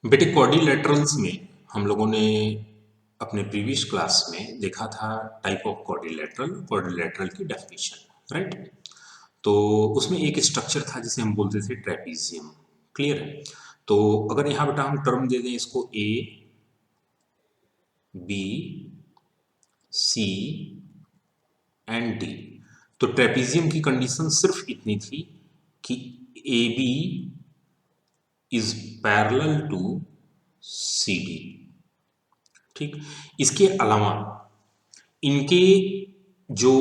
बेटे क्वाड्रिलेटरल्स में हम लोगों ने अपने प्रीवियस क्लास में देखा था टाइप ऑफ क्वाड्रिलेटरल की डेफिनेशन, राइट। तो उसमें एक स्ट्रक्चर था जिसे हम बोलते थे ट्रेपीजियम। क्लियर है। तो अगर यहाँ बेटा हम टर्म दे दें इसको A B C and D, तो ट्रेपीजियम की कंडीशन सिर्फ इतनी थी कि A B is parallel to C D. ठीक। इसके अलावा इनके जो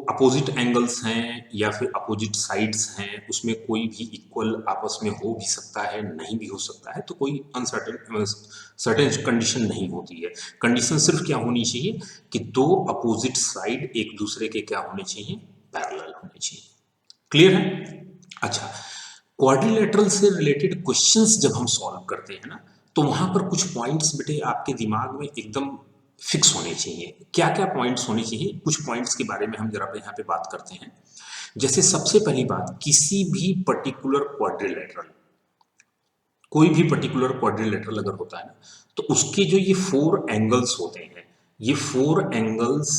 अपोजिट एंगल्स हैं या फिर अपोजिट साइड्स हैं उसमें कोई भी इक्वल आपस में हो भी सकता है, नहीं भी हो सकता है, तो कोई सर्टेन कंडीशन नहीं होती है। कंडीशन सिर्फ क्या होनी चाहिए कि दो अपोजिट साइड एक दूसरे के क्या होने चाहिए, पैरेलल होने चाहिए। क्लियर है। अच्छा, क्वाड्रिलेटरल से रिलेटेड क्वेश्चंस जब हम सॉल्व करते हैं ना, तो वहां पर कुछ पॉइंट्स बेटे आपके दिमाग में एकदम फिक्स होने चाहिए। क्या क्या पॉइंट्स होने चाहिए, कुछ पॉइंट्स के बारे में हम जरा यहाँ पे बात करते हैं। जैसे सबसे पहली बात, किसी भी पर्टिकुलर क्वाड्रिलेटरल, कोई भी पर्टिकुलर क्वाड्रिलेटरल अगर होता है ना, तो उसके जो ये 4 एंगल्स होते हैं, ये 4 एंगल्स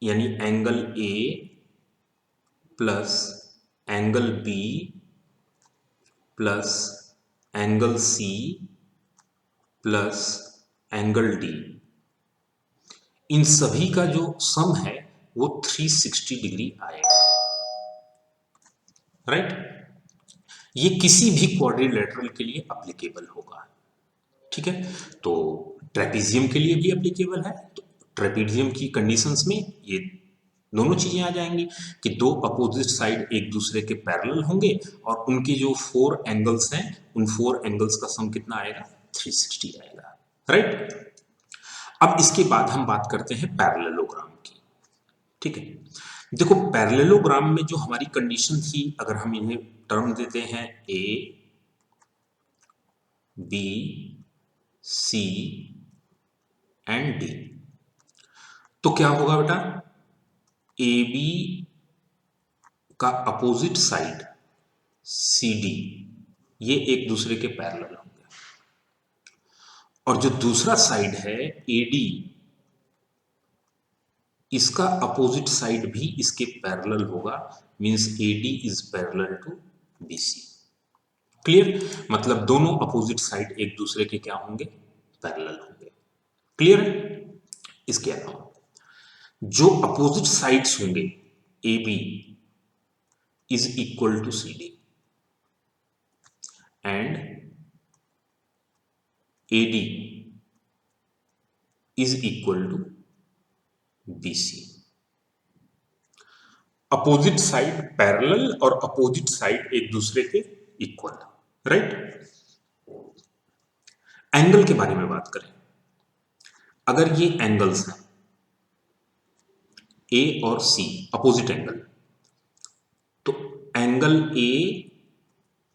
यानी angle A plus angle B plus angle C plus angle D, इन सभी का जो सम है वो 360 डिग्री आएगा, राइट। ये किसी भी क्वाड्रिलेटरल के लिए एप्लीकेबल होगा। ठीक है। तो ट्रेपीजियम के लिए भी एप्लीकेबल है। तो ट्रेपीजियम की कंडीशंस में ये दोनों चीजें आ जाएंगी कि दो अपोजिट साइड एक दूसरे के पैरेलल होंगे और उनके जो 4 एंगल्स हैं उन 4 एंगल्स का सम कितना आएगा, 360 आएगा, राइट। अब इसके बाद हम बात करते हैं पैरेललोग्राम की। ठीक है। देखो पैरेललोग्राम में जो हमारी कंडीशन थी, अगर हम इन्हें टर्म देते हैं A B C and D, तो क्या होगा बेटा, ए बी का अपोजिट साइड सी डी ये एक दूसरे के पैरेलल होंगे, और जो दूसरा साइड है ए डी, इसका अपोजिट साइड भी इसके पैरेलल होगा, means A D is parallel to B C. Clear. मतलब दोनों अपोजिट साइड एक दूसरे के क्या होंगे, पैरेलल होंगे। क्लियर है। इसके अलावा जो अपोजिट साइड्स होंगे A B is equal to C D and A D is equal to B C. Opposite side parallel और अपोजिट साइड एक दूसरे के इक्वल, राइट। एंगल के बारे में बात करें, अगर ये एंगल्स हैं ए और सी अपोजिट एंगल, तो angle A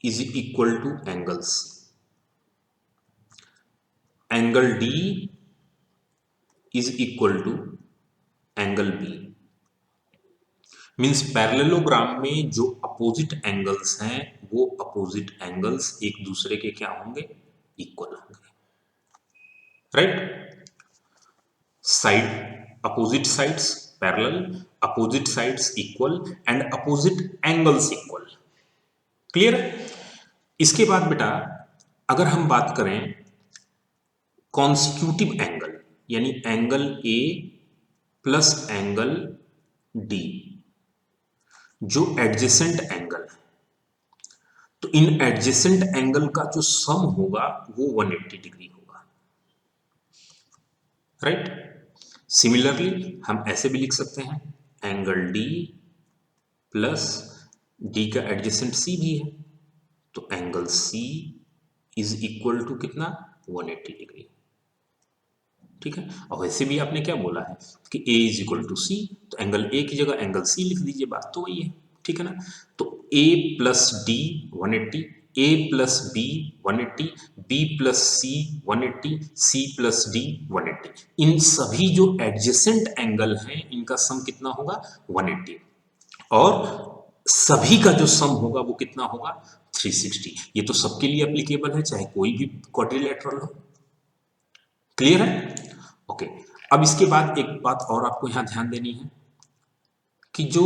is equal to angle C, angle D is equal to angle B. Means parallelogram में जो अपोजिट एंगल्स हैं वो अपोजिट एंगल्स एक दूसरे के क्या होंगे, इक्वल होंगे, right. Side opposite sides parallel, opposite sides equal and opposite angles equal. Clear. इसके बाद बेटा अगर हम बात करें कॉन्सिक्यूटिव एंगल, यानी angle A plus angle D जो एडजेसेंट एंगल है, तो इन एडजेसेंट एंगल का जो सम होगा वो 180 डिग्री होगा, राइट। सिमिलरली हम ऐसे भी लिख सकते हैं एंगल डी प्लस डी का एडजेसेंट सी भी है, तो angle C is equal to कितना, 180 डिग्री। ठीक है। और वैसे भी आपने क्या बोला है कि A इज इक्वल टू सी, तो एंगल A की जगह एंगल C लिख दीजिए, बात तो वही है। ठीक है ना। तो A plus D 180, A plus B 180, B plus C 180, C plus D 180, इन सभी जो एडजेसेंट एंगल हैं इनका सम कितना होगा, 180, और सभी का जो सम होगा वो कितना होगा, 360। ये तो सबके लिए एप्लीकेबल है, चाहे कोई भी क्वाड्रिलेटरल हो। क्लियर है? ओके। अब इसके बाद एक बात और आपको यहां ध्यान देनी है कि जो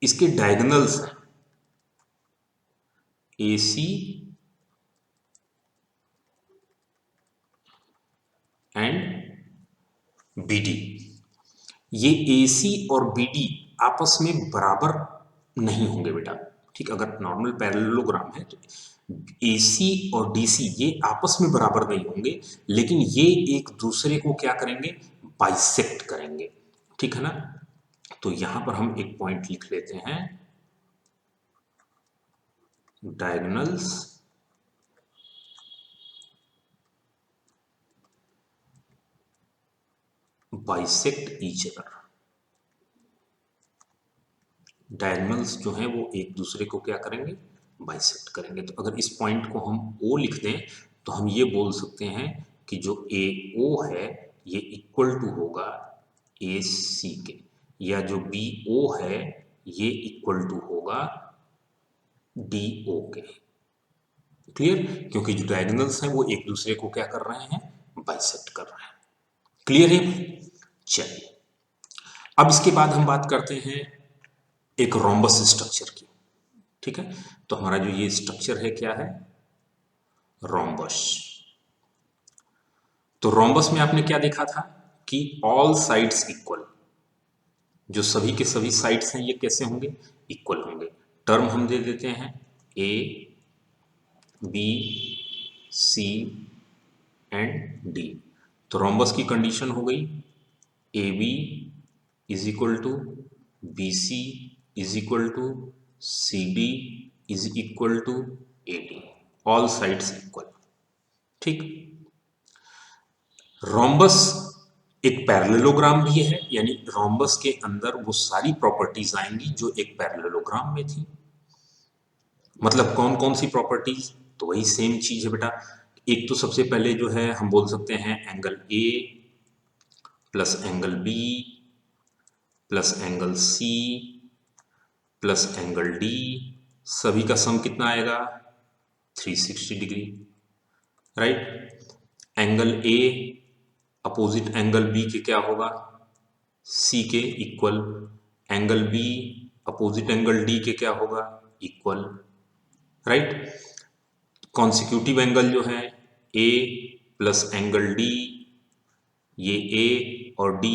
इसके डायगोनल्स हैं AC एंड BD, ये AC और BD आपस में बराबर नहीं होंगे बेटा। ठीक, अगर नॉर्मल पैरेललोग्राम है तो AC और DC ये आपस में बराबर नहीं होंगे, लेकिन ये एक दूसरे को क्या करेंगे, बाइसेक्ट करेंगे। ठीक है ना? तो यहां पर हम एक पॉइंट लिख लेते हैं, diagonals bisect each other. Diagonals जो हैं वो एक दूसरे को क्या करेंगे, बाइसेक्ट करेंगे। तो अगर इस पॉइंट को हम O लिख दें तो हम ये बोल सकते हैं कि जो AO है ये इक्वल टू होगा AC के, या जो BO है ये इक्वल टू होगा DO के। क्लियर? क्योंकि जो डायगोनल्स हैं वो एक दूसरे को क्या कर रहे हैं, बाइसेक्ट कर रहे हैं। क्लियर है? चलिए, अब इसके बाद हम बात करते हैं एक रोम्बस स्ट्रक्चर की। ठीक है, तो हमारा जो ये स्ट्रक्चर है क्या है, रोम्बस। तो रोम्बस में आपने क्या देखा था कि ऑल साइड्स इक्वल, जो सभी के सभी साइड्स हैं ये कैसे होंगे, इक्वल होंगे। टर्म हम दे देते हैं A B C and D। तो रोम्बस की कंडीशन हो गई AB is equal to BC is equal to CD is equal to AD, all sides equal. ठीक, रोम्बस एक पैरेललोग्राम भी है, यानी रोम्बस के अंदर वो सारी प्रॉपर्टीज आएंगी जो एक पैरेललोग्राम में थी। मतलब कौन कौन सी प्रॉपर्टीज, तो वही सेम चीज है बेटा। एक तो सबसे पहले जो है हम बोल सकते हैं angle A plus angle B plus angle C plus angle D, सभी का सम कितना आएगा, 360 degree. Right? Angle A opposite angle B के क्या होगा, C के equal. Angle B opposite angle D के क्या होगा, इक्वल। राइट? कॉन्सिक्यूटिव एंगल जो है A प्लस एंगल D, ये A और D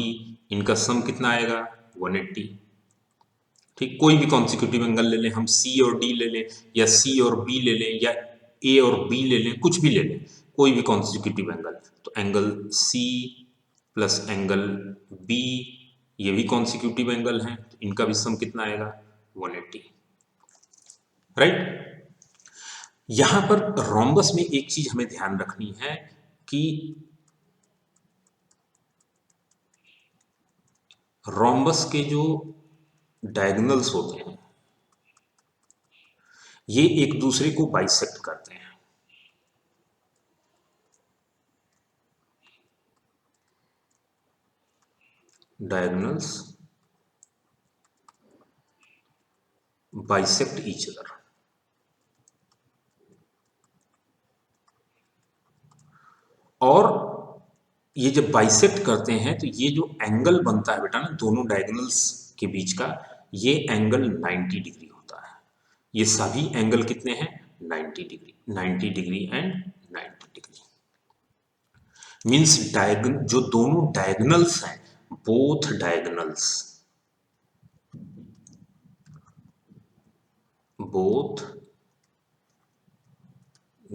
इनका सम कितना आएगा, 180। ठीक, कोई भी कॉन्सिक्यूटिव एंगल ले लें, हम C और D ले लें, या C और B ले लें, या A और B ले लें, कुछ भी ले लें, कोई भी कॉन्सिक्यूटिव एंगल। तो angle C plus angle B ये भी कॉन्सिक्यूटिव एंगल हैं, तो इनका भी सम कितना आएगा, 180। राइट? यहां पर रोम्बस में एक चीज हमें ध्यान रखनी है कि रोम्बस के जो डायगोनल्स होते हैं ये एक दूसरे को बाइसेक्ट करते हैं। Diagonals bisect each other. और ये जब बाइसेक्ट करते हैं तो ये जो एंगल बनता है बेटा ना दोनों डायगोनल्स के बीच का, ये एंगल 90 डिग्री होता है। ये सभी एंगल कितने हैं, 90 degree, 90 degree and 90 degree. Means जो दोनों डायगोनल्स हैं, both diagonals, both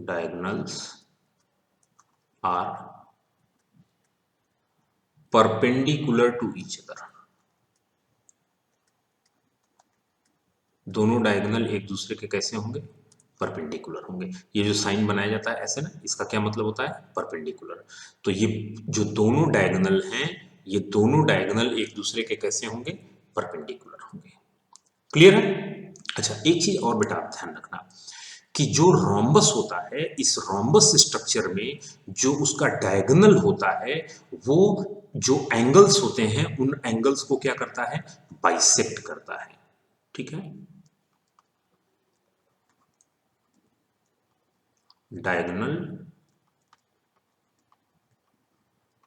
diagonals are perpendicular to each other। दोनों डायगोनल एक दूसरे के कैसे होंगे, परपेंडिकुलर होंगे। ये जो साइन बनाया जाता है ऐसे ना, इसका क्या मतलब होता है, परपेंडिकुलर। तो ये जो दोनों डायगोनल हैं, ये दोनों डायगोनल एक दूसरे के कैसे होंगे, परपेंडिकुलर होंगे। क्लियर है? अच्छा, एक चीज और बेटा आप ध्यान रखना कि जो रोम्बस होता है, इस रोम्बस स्ट्रक्चर में जो उसका डायगोनल होता है वो जो एंगल्स होते हैं उन एंगल्स को क्या करता है, बाइसेक्ट करता है। ठीक है? Diagonal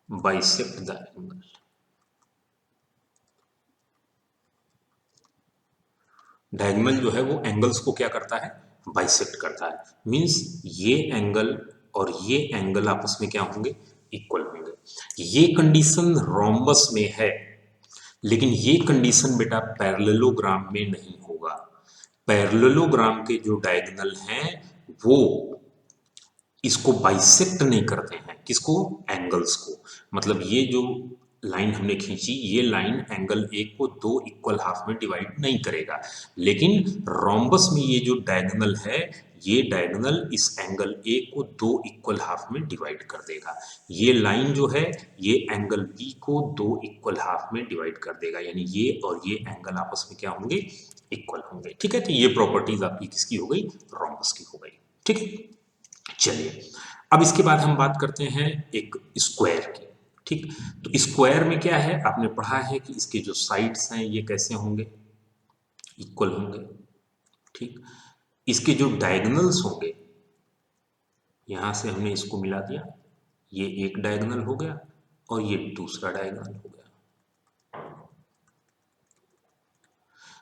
bisect the angle. Diagonal जो है वो एंगल्स को क्या करता है, बाइसेक्ट करता है। मींस ये एंगल और ये एंगल आपस में क्या होंगे, इक्वल होंगे। ये कंडीशन रोम्बस में है, लेकिन ये कंडीशन बेटा पैरेललोग्राम में नहीं होगा। पैरेललोग्राम के जो डायगोनल हैं वो इसको बाइसेक्ट नहीं करते हैं, किसको, एंगल्स को। मतलब ये जो लाइन हमने खींची, ये लाइन एंगल ए को दो इक्वल हाफ में डिवाइड नहीं करेगा, लेकिन रोम्बस में ये जो डायगोनल है, ये डायगोनल इस एंगल ए को दो इक्वल हाफ में डिवाइड कर देगा। ये लाइन जो है ये एंगल बी को दो इक्वल हाफ में डिवाइड कर देगा, यानी ये और ये एंगल आपस में क्या होंगे, इक्वल होंगे। ठीक है, तो ये प्रॉपर्टीज आपकी किसकी हो गई, रोम्बस की हो गई। ठीक है, चलिए अब इसके बाद हम बात करते हैं एक स्क्वायर की। ठीक, तो स्क्वायर में क्या है, आपने पढ़ा है कि इसके जो साइड्स हैं ये कैसे होंगे, इक्वल होंगे। ठीक, इसके जो डायगोनल्स होंगे, यहां से हमने इसको मिला दिया, ये एक डायगोनल हो गया और ये दूसरा डायगोनल हो गया।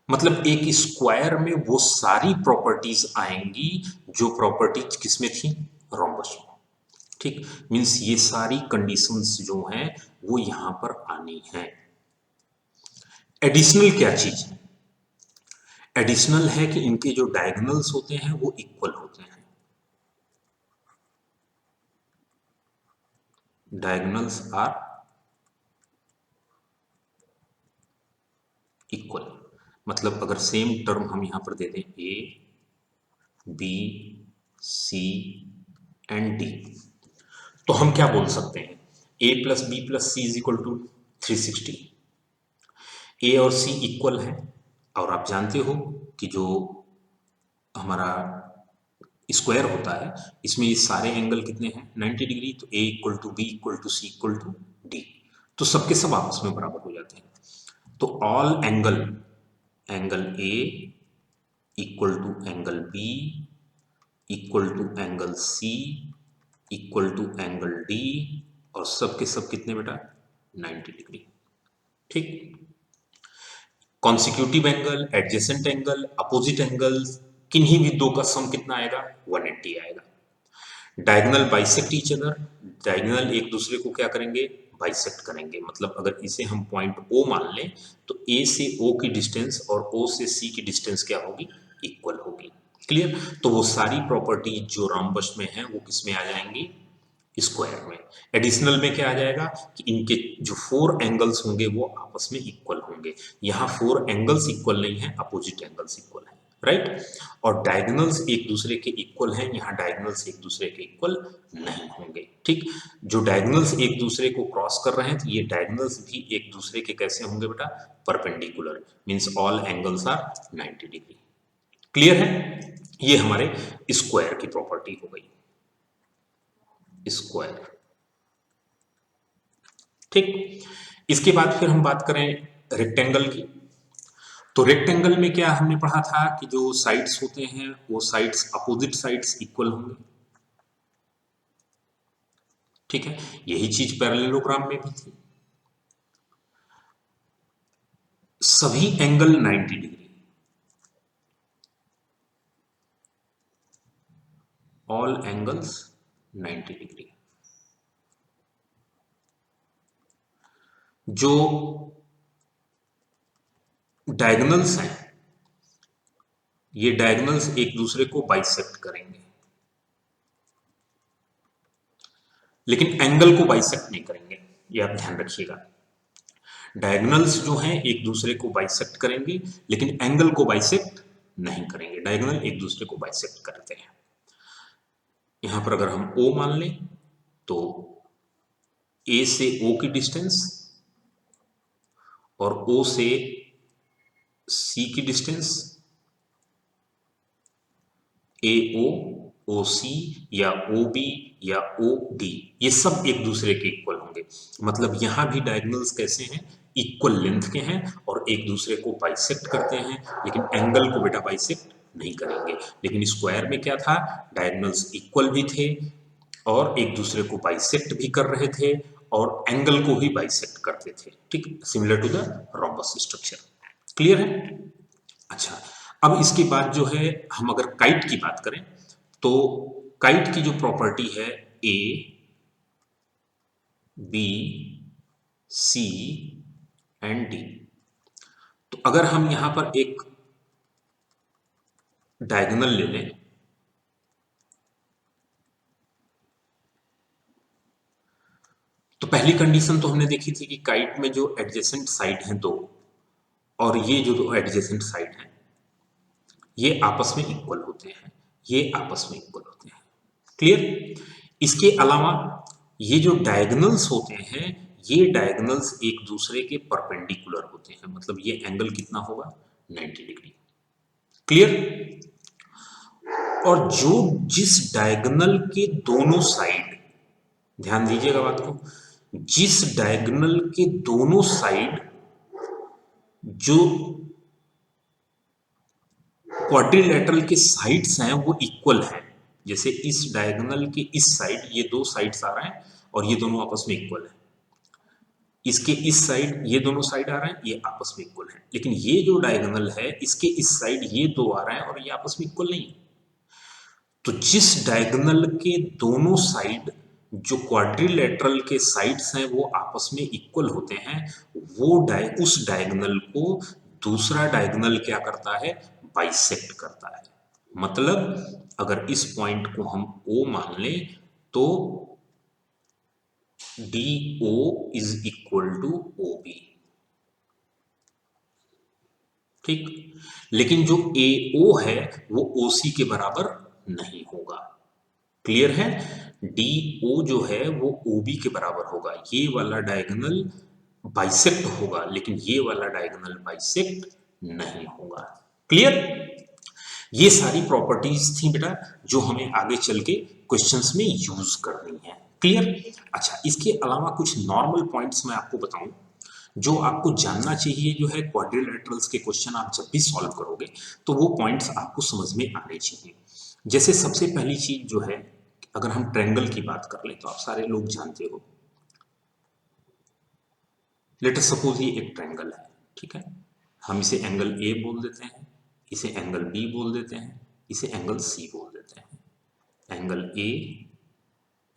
मतलब एक स्क्वायर में वो सारी प्रॉपर्टीज आएंगी जो प्रॉपर्टीज किसमें थी, रोम्बस में। ठीक, मीन्स ये सारी कंडीशंस जो हैं वो यहां पर आनी है। एडिशनल क्या चीज है, एडिशनल है कि इनके जो डायगोनल्स होते हैं वो इक्वल होते हैं। Diagonals are equal. मतलब अगर सेम टर्म हम यहां पर दे दें A B C and D, तो हम क्या बोल सकते हैं, a plus B plus C is equal to 360। A और सी इक्वल है, और आप जानते हो कि जो हमारा स्क्वायर होता है इसमें ये सारे एंगल कितने हैं, 90 डिग्री। तो A equal to B equal to C equal to D, तो सबके सब आपस में बराबर हो जाते हैं। तो all angle, angle A equal to angle B equal to angle C equal to angle D, और सबके सब कितने बेटा, 90 डिग्री। ठीक, consecutive angle, adjacent angle, opposite angle, किन्हीं भी दो का सम कितना आएगा, 180 आएगा। Diagonal bisect each other, diagonal एक दूसरे को क्या करेंगे, बाइसेक्ट करेंगे। मतलब अगर इसे हम पॉइंट O मान लें तो A से O की डिस्टेंस और O से C की डिस्टेंस क्या होगी, इक्वल होगी। क्लियर, तो वो सारी प्रॉपर्टी जो रोम्बस में है वो किस में आ जाएंगी, स्क्वायर में। एडिशनल में क्या आ जाएगा कि इनके जो फोर एंगल्स होंगे वो आपस में इक्वल होंगे। यहाँ फोर एंगल्स इक्वल नहीं है, अपोजिट एंगल्स इक्वल है, राइट। और डायगोनल्स एक दूसरे के इक्वल हैं, यहाँ डायगोनल्स एक दूसरे के इक्वल नहीं होंगे। ठीक, जो डायगोनल्स एक दूसरे को क्रॉस कर रहे हैं तो ये डायगोनल्स भी एक दूसरे के कैसे होंगे बेटा, perpendicular. Means all angles are 90 degree. Clear है, ये हमारे स्क्वायर की प्रॉपर्टी हो गई, स्क्वायर। ठीक, इसके बाद फिर हम बात करें रेक्टेंगल की। तो रेक्टेंगल में क्या हमने पढ़ा था कि जो साइड्स होते हैं वो साइड्स, अपोजिट साइड्स इक्वल होंगे। ठीक है, यही चीज पैरेललोग्राम में भी थी। सभी angle 90 degree, all angles 90 degree. जो डायगोनल्स हैं ये डायगोनल्स एक दूसरे को बाइसेक्ट करेंगे, लेकिन एंगल को बाइसेक्ट नहीं करेंगे, ये आप ध्यान रखिएगा। डायगोनल्स जो हैं एक दूसरे को बाइसेक्ट करेंगे, लेकिन एंगल को बाइसेक्ट नहीं करेंगे। डायगोनल एक दूसरे को बाइसेक्ट करते हैं। यहां पर अगर हम O मान लें तो A से O की डिस्टेंस और O से C की डिस्टेंस, AO, OC या OB या OD, ये सब एक दूसरे के इक्वल होंगे। मतलब यहां भी डायगोनल्स कैसे हैं, इक्वल लेंथ के हैं और एक दूसरे को बाइसेक्ट करते हैं, लेकिन एंगल को बेटा बाइसेक्ट नहीं करेंगे। लेकिन स्क्वायर में क्या था, डायगोनल्स इक्वल भी थे और एक दूसरे को बाइसेक्ट भी कर रहे थे और एंगल को भी बाइसेक्ट करते थे, ठीक, similar to the rhombus structure. Clear है? अच्छा, अब इसके बाद जो है हम अगर काइट की बात करें तो काइट की जो प्रॉपर्टी है A B C and D, तो अगर हम यहां पर एक डायगोनल ले लें तो पहली कंडीशन तो हमने देखी थी कि काइट में जो एडजेसेंट साइड हैं दो, और ये जो दो एडजेसेंट साइड हैं ये आपस में इक्वल होते हैं, ये आपस में इक्वल होते हैं। क्लियर? इसके अलावा ये जो डायगोनल्स होते हैं ये डायगोनल्स एक दूसरे के परपेंडिकुलर होते हैं, मतलब ये एंगल कितना होगा, 90 डिग्री। क्लियर? और जो जिस डायगोनल के दोनों साइड, ध्यान दीजिएगा बात को, जिस डायगोनल के दोनों साइड जो क्वाड्रिलेटरल के साइड्स हैं वो इक्वल हैं, जैसे इस डायगोनल के इस साइड ये दो साइड्स आ रहे हैं और ये दोनों आपस में इक्वल है, इसके इस साइड ये दोनों साइड आ रहे हैं ये आपस में इक्वल है, लेकिन ये जो डायगोनल है इसके इस साइड ये दो आ रहे हैं और ये आपस में इक्वल नहीं है। तो जिस डायगोनल के दोनों साइड जो क्वाड्रिलेटरल के साइड्स हैं वो आपस में इक्वल होते हैं, वो उस डायगोनल को दूसरा डायगोनल क्या करता है, बाइसेक्ट करता है। मतलब अगर इस पॉइंट को हम O मान लें तो DO is equal to OB, ठीक, लेकिन जो AO है वो OC के बराबर नहीं होगा। क्लियर है? DO जो है वो OB के बराबर होगा, ये वाला डायगोनल बाइसेक्ट होगा लेकिन ये वाला डायगोनल बाइसेक्ट नहीं होगा। क्लियर? ये सारी प्रॉपर्टीज थी बेटा जो हमें आगे चल के क्वेश्चंस में यूज करनी है। क्लियर? अच्छा, इसके अलावा कुछ नॉर्मल पॉइंट्स मैं आपको बताऊं जो आपको जानना चाहिए, जो है क्वाड्रिलेटरल्स के क्वेश्चन आप जब भी सॉल्व करोगे तो वो पॉइंट्स आपको समझ में आने चाहिए। जैसे सबसे पहली चीज जो है, अगर हम ट्रायंगल की बात कर लें तो आप सारे लोग जानते हो, लेट अस सपोज ये एक ट्रायंगल है, ठीक है, हम इसे एंगल ए बोल देते हैं, इसे एंगल बी बोल देते हैं, इसे एंगल सी बोल देते हैं। Angle A,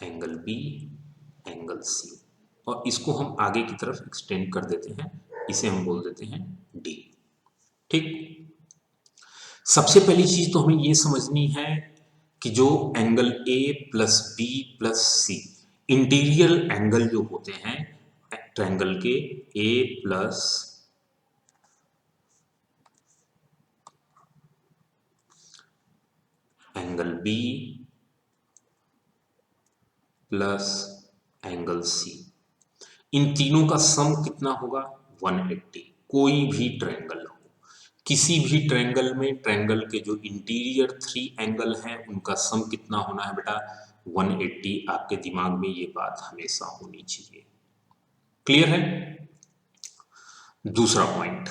angle B, angle C, और इसको हम आगे की तरफ एक्सटेंड कर देते हैं, इसे हम बोल देते हैं डी। ठीक, सबसे पहली चीज तो हमें ये समझनी है कि जो angle A plus B plus C, interior angle जो होते हैं ट्रायंगल के, A plus angle B plus angle C, इन तीनों का सम कितना होगा, 180। कोई भी ट्रायंगल हो, किसी भी ट्रायंगल में ट्रायंगल के जो इंटीरियर 3 एंगल हैं उनका सम कितना होना है बेटा, 180। आपके दिमाग में ये बात हमेशा होनी चाहिए। क्लियर है? दूसरा पॉइंट,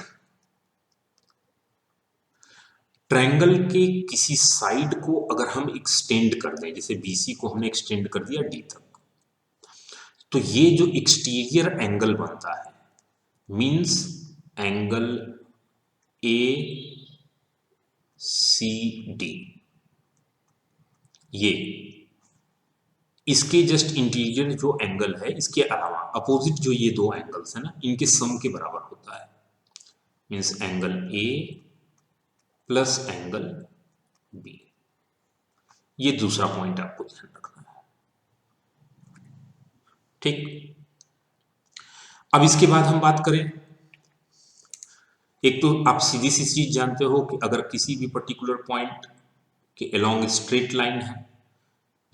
ट्रायंगल के किसी साइड को अगर हम एक्सटेंड कर दें, जैसे BC को हमने एक्सटेंड कर दिया D तक, तो ये जो एक्सटीरियर एंगल बनता है मींस एंगल ACD, ये इसके जस्ट इंटीरियर जो एंगल है, इसके अलावा अपोजिट जो ये दो एंगल्स है ना, इनके सम के बराबर होता है, means angle A plus angle B। ये दूसरा पॉइंट आपको ध्यान रखना है। ठीक, अब इसके बाद हम बात करें, एक तो आप सीधी सी चीज जानते हो कि अगर किसी भी पर्टिकुलर पॉइंट के अलोंग स्ट्रेट लाइन है,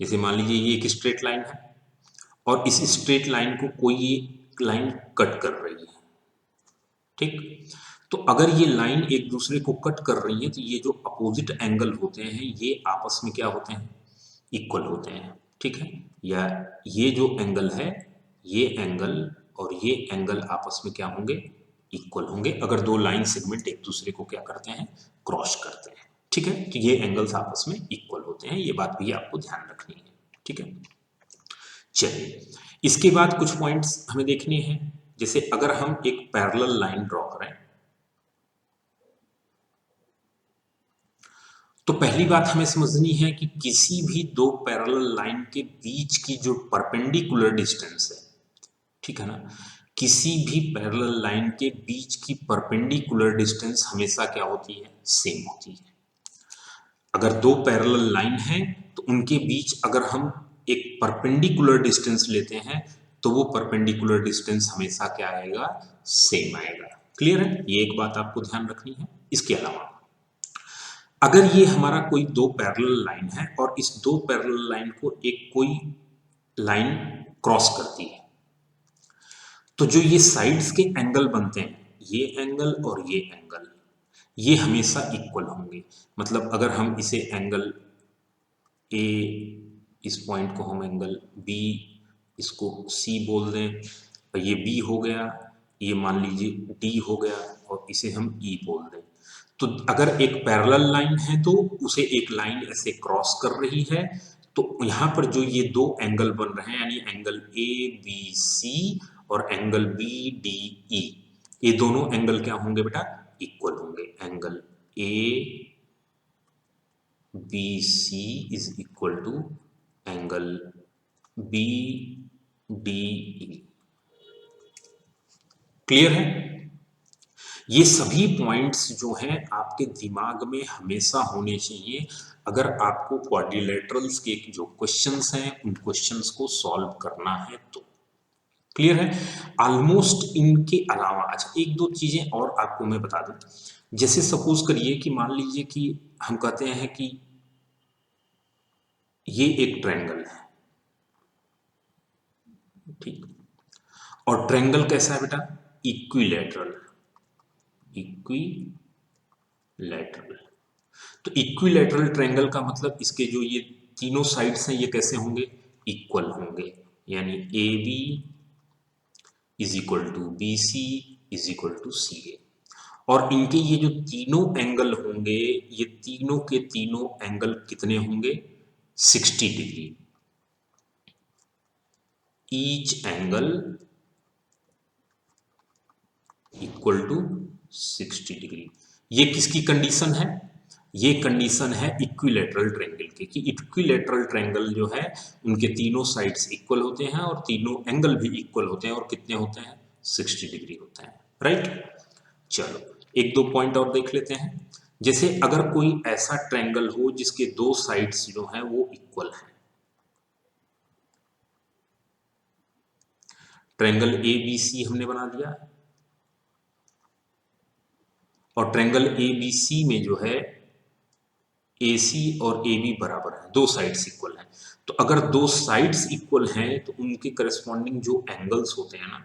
जैसे मान लीजिए ये एक स्ट्रेट लाइन है और इस स्ट्रेट लाइन को कोई लाइन कट कर रही है, ठीक, तो अगर ये लाइन एक दूसरे को कट कर रही है तो ये जो अपोजिट एंगल होते हैं ये आपस में क्या होते हैं, इक्वल होते हैं। ठीक है, या ये जो एंगल है, ये एंगल और ये एंगल आपस में क्या होंगे, इक्वल होंगे, अगर दो लाइन सेगमेंट एक दूसरे को क्या करते हैं, क्रॉस करते हैं। ठीक है, तो ये एंगल्स आपस में इक्वल होते हैं, ये बात भी आपको ध्यान रखनी है। ठीक है, चलिए इसके बाद कुछ पॉइंट्स हमें देखने हैं। जैसे अगर हम एक पैरेलल लाइन ड्रॉ करें, तो पहली बात हमें समझनी है कि किसी भी दो पैरेलल लाइन के बीच की जो परपेंडिकुलर डिस्टेंस है, ठीक है ना, किसी भी पैरेलल लाइन के बीच की परपेंडिकुलर डिस्टेंस हमेशा क्या होती है, सेम होती है। अगर दो पैरेलल लाइन है तो उनके बीच अगर हम एक परपेंडिकुलर डिस्टेंस लेते हैं तो वो परपेंडिकुलर डिस्टेंस हमेशा क्या आएगा, सेम आएगा। क्लियर है, ये एक बात आपको ध्यान रखनी है। इसके अलावा अगर ये हमारा कोई दो पैरेलल लाइन है और इस दो पैरेलल लाइन को एक कोई लाइन क्रॉस करती है, तो जो ये साइड्स के एंगल बनते हैं, ये एंगल और ये एंगल, ये हमेशा इक्वल होंगे। मतलब अगर हम इसे एंगल ए, इस पॉइंट को हम एंगल बी, इसको सी बोल दें, और ये बी हो गया, ये मान लीजिए डी हो गया, और इसे हम ई बोल दें। तो अगर एक पैरेलल लाइन है तो उसे एक लाइन ऐसे क्रॉस कर रही है, तो यहाँ पर जो ये दो एंगल बन रहे हैं, यानी एंगल ए बी सी और एंगल बी डी ई, ये दोनों एंगल क्या होंगे बेटा, इक्वल होंगे। Angle A B C is equal to angle B D E. Clear है, ये सभी पॉइंट्स जो हैं आपके दिमाग में हमेशा होने चाहिए अगर आपको क्वाड्रिलेटरल्स के जो क्वेश्चंस हैं उन क्वेश्चंस को सॉल्व करना है तो। क्लियर है, ऑलमोस्ट इनके अलावा अच्छा एक दो चीजें और आपको मैं बता दूं। जैसे सपोज करिए कि मान लीजिए कि हम कहते हैं कि ये एक ट्रायंगल है, ठीक, और ट्रायंगल कैसा है बेटा, इक्विलैटरल। इक्विलैटरल, तो इक्विलैटरल ट्रायंगल का मतलब इसके जो ये तीनों साइड्स हैं ये कैसे होंगे, इक्वल होंगे। यानी A B is equal to B C is equal to C A. और इनके ये जो तीनों एंगल होंगे, ये तीनों के तीनों एंगल कितने होंगे, 60 degree. Each angle equal to 60 degree. ये किसकी कंडीशन है, ये कंडीशन है इक्विलैटरल ट्रायंगल की, कि इक्विलैटरल ट्रायंगल जो है उनके तीनों साइड्स इक्वल होते हैं और तीनों एंगल भी इक्वल होते हैं, और कितने होते हैं, 60 डिग्री होते हैं। राइट, चलो एक दो पॉइंट और देख लेते हैं। जैसे अगर कोई ऐसा ट्रायंगल हो जिसके दो साइड्स जो है वो इक्वल है, ट्रायंगल ए बी सी हमने बना दिया, और ट्रायंगल ए बी सी में जो है ए सी और ए बी बराबर है, दो साइड्स इक्वल हैं। तो अगर दो साइड्स इक्वल हैं तो उनके करस्पॉन्डिंग जो एंगल्स होते हैं ना,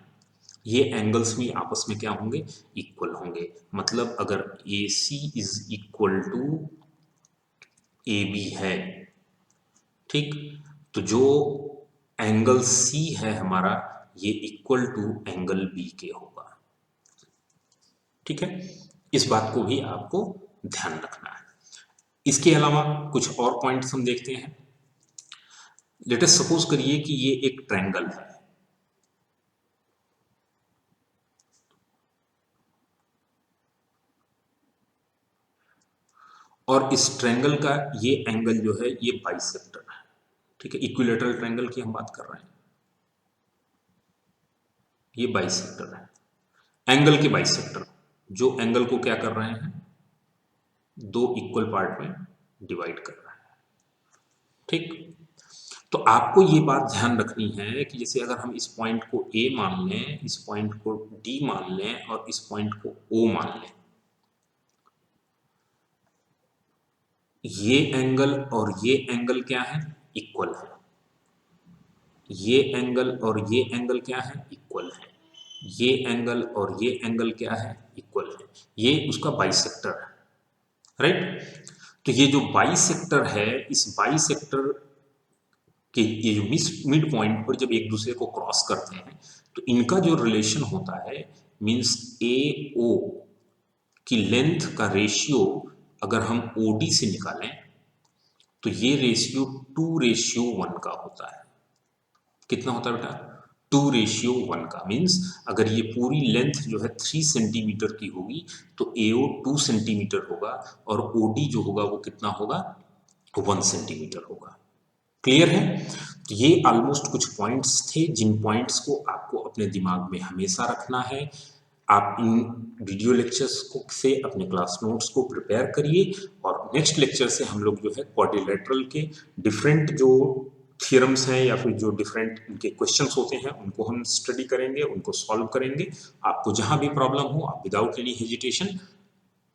ये एंगल्स भी आपस में क्या होंगे, इक्वल होंगे। मतलब अगर A C is equal to A B है, ठीक, तो जो एंगल सी है हमारा ये इक्वल टू एंगल बी के होगा। ठीक है, इस बात को भी आपको ध्यान रखना है। इसके अलावा कुछ और पॉइंट्स हम देखते हैं। लेट अस सपोज करिए कि ये एक ट्रायंगल है, और इस ट्रायंगल का ये एंगल जो है ये बाइसेक्टर है। ठीक है, इक्विलैटरल ट्रायंगल की हम बात कर रहे हैं, ये बाइसेक्टर है। एंगल के बाइसेक्टर जो एंगल को क्या कर रहे हैं, दो इक्वल पार्ट में डिवाइड कर रहा है। ठीक, तो आपको ये बात ध्यान रखनी है कि जैसे अगर हम इस पॉइंट को ए मान लें, इस पॉइंट को डी मान लें और इस पॉइंट को ओ मान लें, ये एंगल और ये एंगल क्या है, इक्वल है। ये एंगल और ये एंगल क्या है, इक्वल है। ये एंगल और ये एंगल क्या है, इक्वल है। ये उसका बाइसेक्टर है। राइट, तो ये जो बाइसेक्टर है, इस बाइसेक्टर के ये जो मिड पॉइंट पर जब एक दूसरे को क्रॉस करते हैं तो इनका जो रिलेशन होता है, मींस ए ओ की लेंथ का रेशियो अगर हम OD से निकालें तो ये रेशियो 2:1 का होता है। कितना होता है बेटा? 2:1 का। मीन्स अगर ये पूरी लेंथ जो है 3 सेंटीमीटर की होगी तो AO 2 सेंटीमीटर होगा और OD जो होगा वो कितना होगा? 1 सेंटीमीटर होगा। क्लियर है? तो ये ऑलमोस्ट कुछ पॉइंट्स थे जिन पॉइंट्स को आपको अपने दिमाग में हमेशा रखना है। आप इन वीडियो लेक्चर्स को से अपने क्लास नोट्स को प्रिपेयर करिए और नेक्स्ट लेक्चर से हम लोग जो है क्वाड्रिलेटरल के डिफरेंट जो थियरम्स हैं या फिर जो डिफरेंट इनके क्वेश्चंस होते हैं उनको हम स्टडी करेंगे, उनको सॉल्व करेंगे। आपको जहां भी प्रॉब्लम हो आप विदाउट एनी हेजिटेशन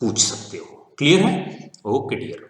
पूछ सकते हो। क्लियर है? Okay dear.